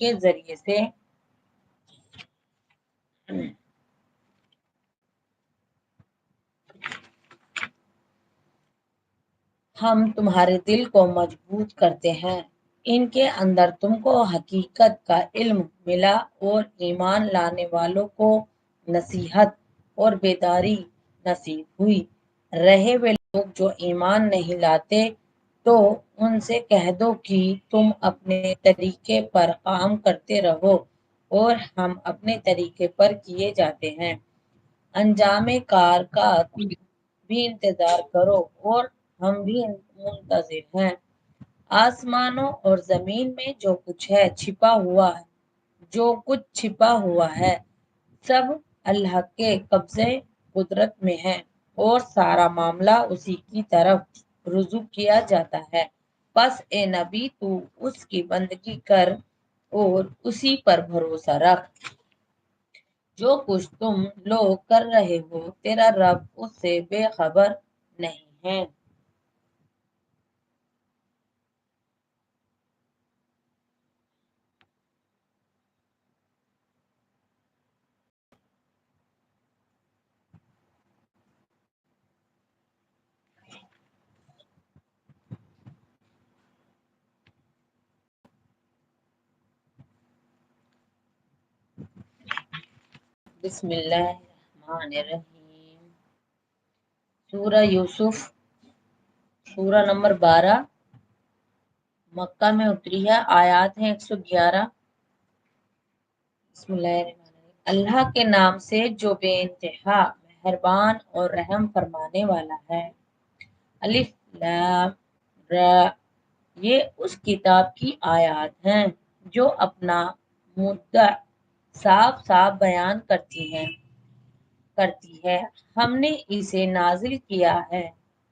کے ذریعے سے ہم تمہارے دل کو مضبوط کرتے ہیں۔ ان کے اندر تم کو حقیقت کا علم ملا اور ایمان لانے والوں کو نصیحت اور بیداری نصیب ہوئی۔ رہے وہ لوگ جو ایمان نہیں لاتے تو ان سے کہہ دو کہ تم اپنے طریقے پر کام کرتے رہو اور ہم اپنے طریقے پر کیے جاتے ہیں۔ انجام کار کا بھی انتظار کرو اور ہم بھی منتظر ہیں۔ آسمانوں اور زمین میں جو کچھ ہے جو کچھ چھپا ہوا ہے سب اللہ کے قبضے قدرت میں ہے اور سارا معاملہ اسی کی طرف رجوع کیا جاتا ہے۔ پس اے نبی تو اس کی بندگی کر اور اسی پر بھروسہ رکھ۔ جو کچھ تم لوگ کر رہے ہو تیرا رب اس سے بے خبر نہیں ہے۔ بسم اللہ الرحمن الرحیم۔ سورہ یوسف، سورہ نمبر 12، مکہ میں اتری ہے، آیات ہیں 111۔ بسم اللہ الرحمن الرحیم۔ اللہ کے نام سے جو بے انتہا مہربان اور رحم فرمانے والا ہے۔ الف لام را، یہ اس کتاب کی آیات ہیں جو اپنا مدعا صاف صاف بیان کرتی ہے۔ ہم نے اسے نازل کیا ہے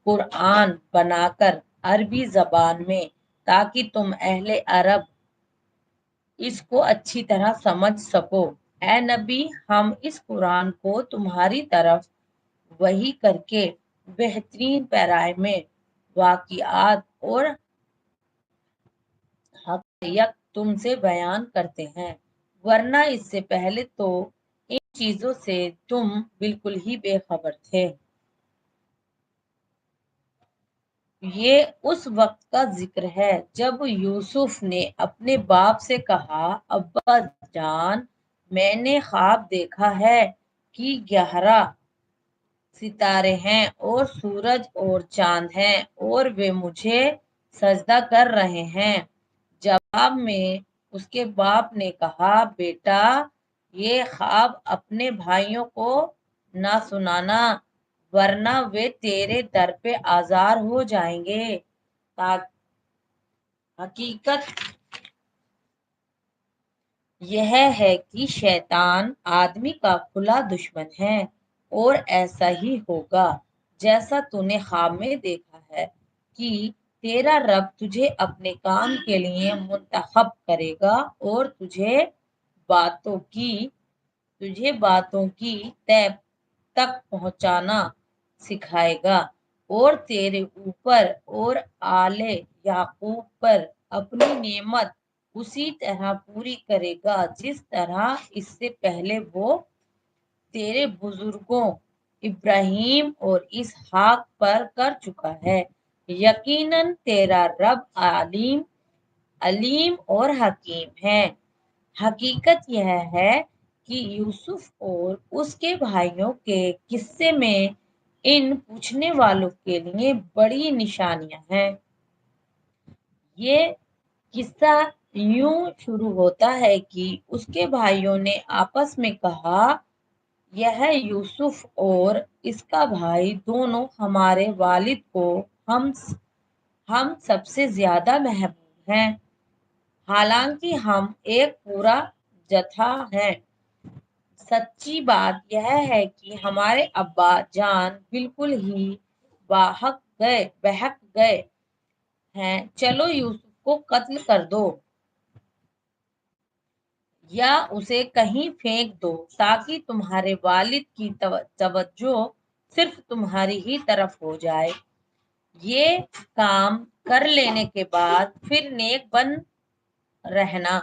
قرآن بنا کر عربی زبان میں تاکہ تم اہل عرب اس کو اچھی طرح سمجھ سکو۔ اے نبی، ہم اس قرآن کو تمہاری طرف وحی کر کے بہترین پیرائے میں واقعات اور حقائق تم سے بیان کرتے ہیں، ورنہ اس سے پہلے تو ان چیزوں سے تم بالکل ہی بے خبر تھے۔ یہ اس وقت کا ذکر ہے جب یوسف نے اپنے باپ سے کہا، ابا جان، میں نے خواب دیکھا ہے کہ 11 ستارے ہیں اور سورج اور چاند ہیں اور وہ مجھے سجدہ کر رہے ہیں۔ جواب میں اس کے باپ نے کہا، بیٹا، یہ خواب اپنے بھائیوں کو نہ سنانا ورنہ وہ تیرے در پہ آزار ہو جائیں گے۔ حقیقت یہ ہے کہ شیطان آدمی کا کھلا دشمن ہے اور ایسا ہی ہوگا جیسا تو نے خواب میں دیکھا ہے کہ تیرا رب تجھے اپنے کام کے لیے منتخب کرے گا اور تجھے باتوں کی تہ تک پہنچانا سکھائے گا اور تیرے اوپر اور آل یعقوب پر اپنی نعمت اسی طرح پوری کرے گا جس طرح اس سے پہلے وہ تیرے بزرگوں ابراہیم اور اسحاق پر کر چکا ہے۔ یقیناً تیرا رب علیم اور حکیم ہے۔ حقیقت یہ ہے کہ یوسف اور اس کے بھائیوں کے قصے میں ان پوچھنے والوں کے لیے بڑی نشانیاں ہیں۔ یہ قصہ یوں شروع ہوتا ہے کہ اس کے بھائیوں نے آپس میں کہا، یہ یوسف اور اس کا بھائی دونوں ہمارے والد کو ہم سب سے زیادہ محبوب ہیں، حالانکہ ہم ایک پورا جتھا ہیں۔ سچی بات یہ ہے کہ ہمارے ابا جان بالکل ہی بہک گئے ہیں، چلو یوسف کو قتل کر دو یا اسے کہیں پھینک دو تاکہ تمہارے والد کی توجہ صرف تمہاری ہی طرف ہو جائے۔ یہ کام کر لینے کے بعد پھر نیک بن رہنا